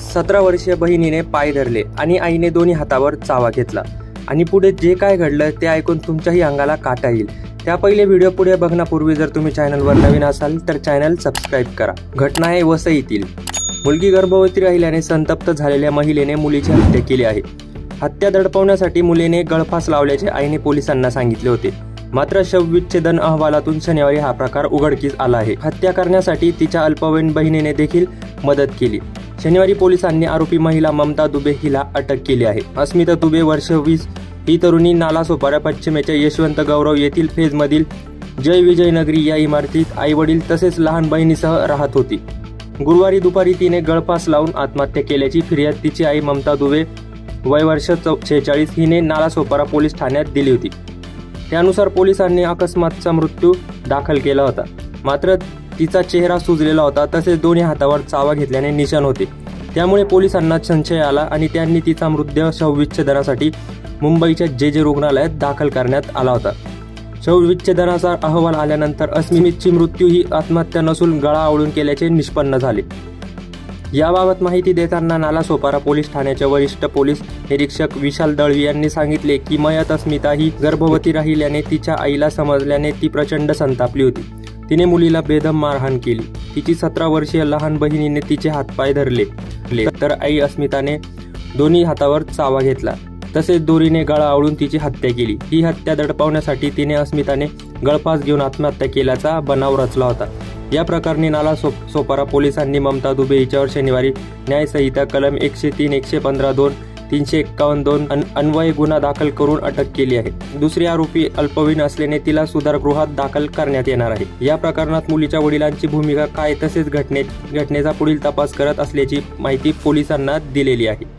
17 वर्षीय बहिणीने पाय धरले आणि आईने दोन्ही हातावर चावा घेतला आणि पुढे जे काय घडलं ते ऐकून तुमच्याही अंगाला काटा येईल। त्या पहिले व्हिडिओ पुढे बघण्यापूर्वी जर तुम्ही चॅनलवर नवीन असाल तर चॅनल सबस्क्राइब करा। घटना आहे वसईतील। मुलगी गर्भवती राहिल्याने संतप्त झालेल्या महिलेने मुलीची हत्या केली आहे। हत्या दडपवण्यासाठी मुलीने गळफास लावल्याचे आईने पोलिसांना सांगितले होते, मात्र शवविच्छेदन अहवालातून शनिवारी हा प्रकार उघडकीस आला आहे। हत्या करण्यासाठी तिच्या अल्पवयीन बहिणीने देखील मदत केली। शनिवारी पोलिसांनी आरोपी महिला ममता दुबे हिला अटक केली आहे। अस्मिता दुबे वर्ष 20 ही तरुणी नालासोपारा पश्चिमेच्या यशवंत गौरव येथील फेजमधील जय विजय नगरी या इमारतीत आईवडील तसेच लहान बहिणीसह राहत होती। गुरुवारी दुपारी तिने गळफास लावून आत्महत्या केल्याची फिर्याद तिची आई ममता दुबे वय वर्ष 46 हिने नालासोपारा पोलीस ठाण्यात दिली होती। त्यानुसार पोलिसांनी अकस्मातचा मृत्यू दाखल केला होता, मात्र तिचा चेहरा सुजलेला होता तसेच दोन्ही हातावर चावा घेतल्याने निशाण होते। त्यामुळे पोलिसांना संशय आला आणि त्यांनी तिचा मृतदेह शवविच्छेदनासाठी मुंबईच्या जे रुग्णालयात दाखल करण्यात आला होता। शवविच्छेदनाचा अहवाल आल्यानंतर अस्मिताची मृत्यू ही आत्महत्या नसून गळा आवळून केल्याचे निष्पन्न झाले। याबाबत माहिती देताना नालासोपारा पोलीस ठाण्याचे वरिष्ठ पोलीस निरीक्षक विशाल दळवी यांनी सांगितले की मयत अस्मिता ही गर्भवती राहिल्याने तिच्या आईला समजल्याने ती प्रचंड संतापली होती। तिने मुलीला बेदम मारहाण केली। तिची 17 वर्षीय लहान बहिणीने तिचे हातपाय धरले तर आई अस्मिताने दोन्ही हातावर चावा घेतला तसेच दोरीने गळा आवळून तिची हत्या केली। ही हत्या दडपवण्यासाठी तिने अस्मिताने गळफास घेऊन आत्महत्या केल्याचा बनाव रचला होता। या प्रकरणी नालासोपारा पोलिसांनी ममता दुबे हिच्यावर शनिवारी न्यायसंहिता कलम 103, 115(2), 351(2) अन्वये गुन्हा दाखल करून अटक केली आहे। दुसरी आरोपी अल्पवयीन असल्याने तिला सुधारगृहात दाखल करण्यात येणार आहे। या प्रकरणात मुलीच्या वडिलांची भूमिका काय तसेच घटनेचा पुढील तपास करत असल्याची माहिती पोलिसांना दिलेली आहे।